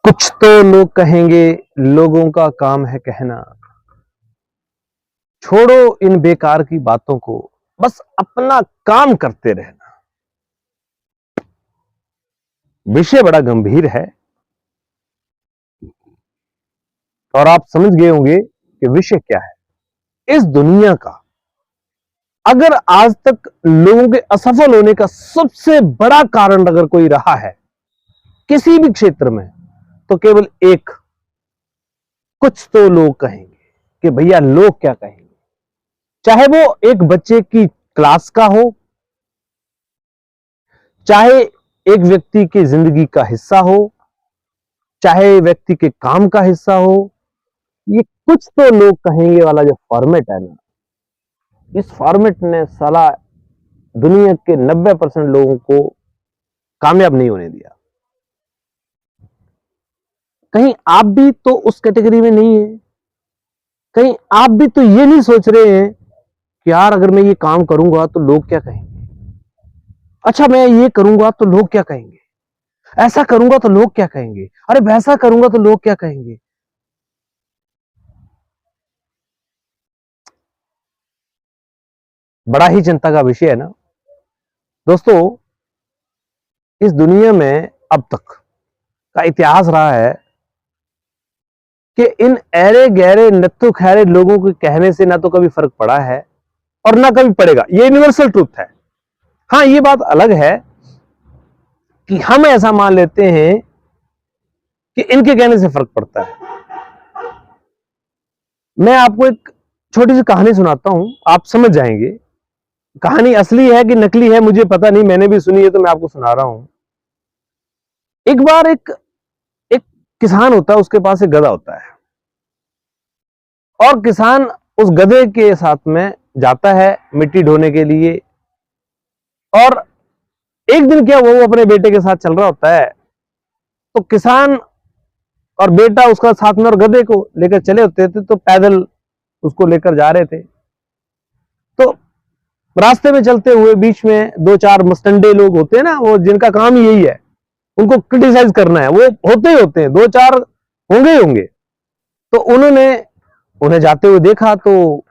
कुछ तो लोग कहेंगे, लोगों का काम है कहना। छोड़ो इन बेकार की बातों को, बस अपना काम करते रहना। विषय बड़ा गंभीर है और आप समझ गए होंगे कि विषय क्या है। इस दुनिया का अगर आज तक लोगों के असफल होने का सबसे बड़ा कारण अगर कोई रहा है किसी भी क्षेत्र में, तो केवल एक, कुछ तो लोग कहेंगे। कि भैया लोग क्या कहेंगे, चाहे वो एक बच्चे की क्लास का हो, चाहे एक व्यक्ति की जिंदगी का हिस्सा हो, चाहे व्यक्ति के काम का हिस्सा हो। ये कुछ तो लोग कहेंगे वाला जो फॉर्मेट है ना, इस फॉर्मेट ने साला दुनिया के 90% लोगों को कामयाब नहीं होने दिया। कहीं आप भी तो उस कैटेगरी में नहीं है? कहीं आप भी तो ये नहीं सोच रहे हैं कि यार अगर मैं ये काम करूंगा तो लोग क्या कहेंगे, अच्छा मैं ये करूंगा तो लोग क्या कहेंगे, ऐसा करूंगा तो लोग क्या कहेंगे, अरे वैसा करूंगा तो लोग क्या कहेंगे। बड़ा ही चिंता का विषय है ना दोस्तों। इस दुनिया में अब तक का इतिहास रहा है कि इन ऐरे गहरे नत्थु खैरे लोगों के कहने से ना तो कभी फर्क पड़ा है और ना कभी पड़ेगा। ये यूनिवर्सल ट्रूथ है। हाँ, ये बात अलग है कि हम ऐसा मान लेते हैं कि इनके कहने से फर्क पड़ता है। मैं आपको एक छोटी सी कहानी सुनाता हूं, आप समझ जाएंगे। कहानी असली है कि नकली है मुझे पता नहीं, मैंने भी सुनी है तो मैं आपको सुना रहा हूं। एक बार एक एक किसान होता है, उसके पास एक गधा होता है और किसान उस गधे के साथ में जाता है मिट्टी ढोने के लिए। और एक दिन क्या, वो अपने बेटे के साथ चल रहा होता है, तो किसान और बेटा उसका साथ में और गधे को लेकर चले होते थे, तो पैदल उसको लेकर जा रहे थे। तो रास्ते में चलते हुए बीच में दो चार मस्टंडे लोग होते हैं ना, वो जिनका काम ही यही है, उनको क्रिटिसाइज करना है। वो होते ही होते हैं, दो चार होंगे ही होंगे। तो उन्होंने उन्हें जाते हुए देखा, तो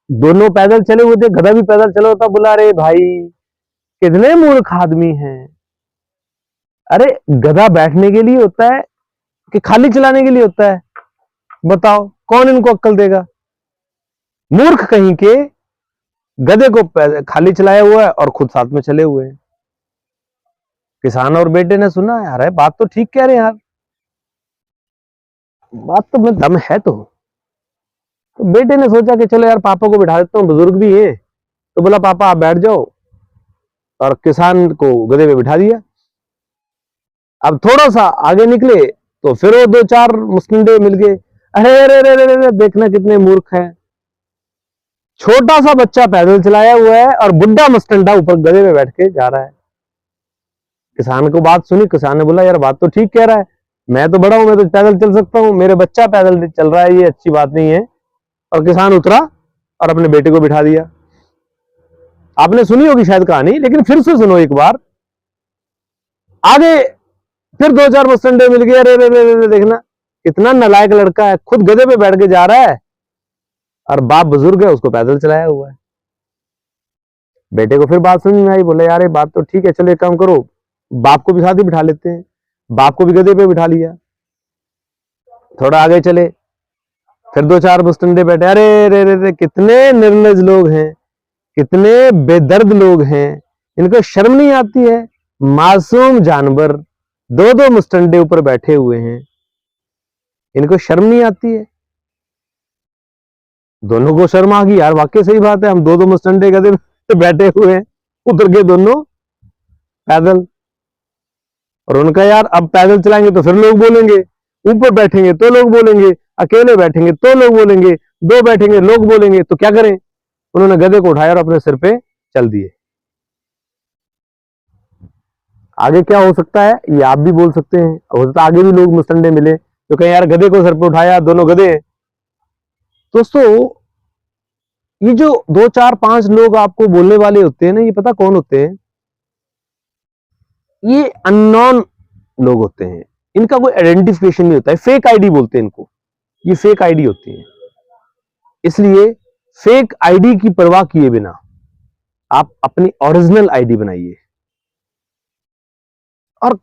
दोनों पैदल चले हुए थे, गधा भी पैदल चला होता। बोला, अरे भाई कितने मूर्ख आदमी हैं। अरे गधा बैठने के लिए होता है कि खाली चलाने के लिए होता है? बताओ कौन इनको अक्ल देगा। मूर्ख कहीं के, गधे को खाली चलाया हुआ है और खुद साथ में चले हुए हैं। किसान और बेटे ने सुना, यार बात तो ठीक कह रहे हैं यार, बात तो में दम है। तो बेटे ने सोचा कि चलो यार पापा को बिठा देता हूँ, बुजुर्ग भी है। तो बोला, पापा आप बैठ जाओ, और किसान को गधे पे बिठा दिया। अब थोड़ा सा आगे निकले तो फिर वो दो चार मुस्लिंडे मिल गए। अरे अरे अरे अरे अरे, देखना कितने मूर्ख हैं। छोटा सा बच्चा पैदल चलाया हुआ है और बुढ़ा मस्टंडा ऊपर गधे पे बैठ के जा रहा है। किसान को बात सुनी, किसान ने बोला, यार बात तो ठीक कह रहा है, मैं तो बड़ा हूं, मैं तो पैदल चल सकता हूं, मेरे बच्चा पैदल चल रहा है, ये अच्छी बात नहीं है। और किसान उतरा और अपने बेटे को बिठा दिया। आपने सुनी होगी शायद कहानी, लेकिन फिर से सुनो एक बार। आगे फिर दो चार मस्टंडे मिल गए। अरे अरे देखना कितना नालायक लड़का है, खुद गधे पे बैठ के जा रहा है और बाप बुजुर्ग है, उसको पैदल चलाया हुआ है। बेटे को फिर बात समझ में आई, बोले यार ये बात तो ठीक है, चलो एक काम करो, बाप को भी साथ ही बिठा लेते हैं। बाप को भी गधे पे बिठा लिया। थोड़ा आगे चले, फिर दो चार मुस्टंडे बैठे। अरे रे रे रे, कितने निर्लज लोग हैं, कितने बेदर्द लोग हैं, इनको शर्म नहीं आती है। मासूम जानवर दो दो मुस्टंडे ऊपर बैठे हुए हैं, इनको शर्म नहीं आती है। दोनों को शर्म आ गई, यार वाकई सही बात है, हम दो दो मुस्टंडे गधे पे बैठे हुए हैं, उतर के दोनों पैदल। और उनका यार अब पैदल चलाएंगे तो फिर लोग बोलेंगे, ऊपर बैठेंगे तो लोग बोलेंगे, अकेले बैठेंगे तो लोग बोलेंगे, दो बैठेंगे लोग बोलेंगे, तो क्या करें। उन्होंने गधे को उठाया और अपने सिर पे चल दिए। आगे क्या हो सकता है ये आप भी बोल सकते हैं। हो सकता है आगे भी लोग मुस्टंडे मिले तो कहें यार गधे को सर पे उठाया, दोनों गधे हैं। दोस्तों ये जो दो चार पांच लोग आपको बोलने वाले होते हैं ना, ये पता कौन होते हैं? ये अननोन लोग होते हैं। इनका कोई आइडेंटिफिकेशन नहीं होता है, फेक आईडी बोलते हैं इनको, ये फेक आईडी होती है। इसलिए फेक आईडी की परवाह किए बिना आप अपनी ओरिजिनल आईडी बनाइए, और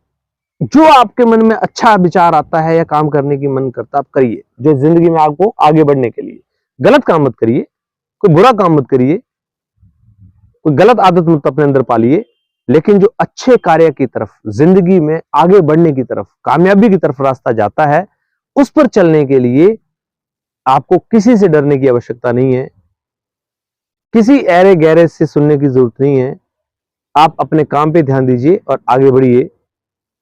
जो आपके मन में अच्छा विचार आता है या काम करने की मन करता है आप करिए, जो जिंदगी में आपको आगे बढ़ने के लिए। गलत काम मत करिए, कोई बुरा काम मत करिए, कोई गलत आदत मत अपने अंदर पालिए, लेकिन जो अच्छे कार्य की तरफ, जिंदगी में आगे बढ़ने की तरफ, कामयाबी की तरफ रास्ता जाता है, उस पर चलने के लिए आपको किसी से डरने की आवश्यकता नहीं है, किसी ऐरे गहरे से सुनने की जरूरत नहीं है। आप अपने काम पे ध्यान दीजिए और आगे बढ़िए।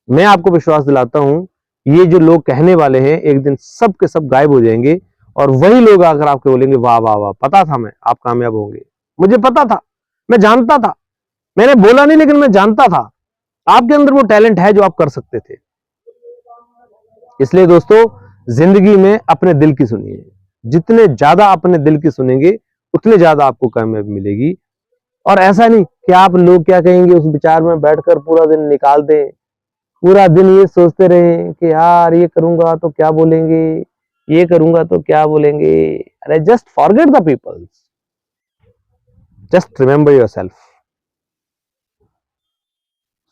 मैं आपको विश्वास दिलाता हूं, ये जो लोग कहने वाले हैं एक दिन सब के सब गायब हो जाएंगे, और वही लोग आकर आपको बोलेंगे वाह वाह वाह, पता था मैं आप कामयाब होंगे, मुझे पता था, मैं जानता था, मैंने बोला नहीं लेकिन मैं जानता था आपके अंदर वो टैलेंट है जो आप कर सकते थे। इसलिए दोस्तों, जिंदगी में अपने दिल की सुनिए, जितने ज्यादा अपने दिल की सुनेंगे उतने ज्यादा आपको कामयाबी मिलेगी। और ऐसा नहीं कि आप लोग क्या कहेंगे उस विचार में बैठकर पूरा दिन निकाल दें, पूरा दिन ये सोचते रहे कि यार ये करूंगा तो क्या बोलेंगे, ये करूंगा तो क्या बोलेंगे। अरे just forget the people, just remember yourself.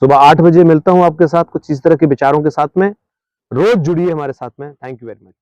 सुबह 8 बजे मिलता हूं आपके साथ कुछ इस तरह के विचारों के साथ में। रोज जुड़िए हमारे साथ में। Thank you very much.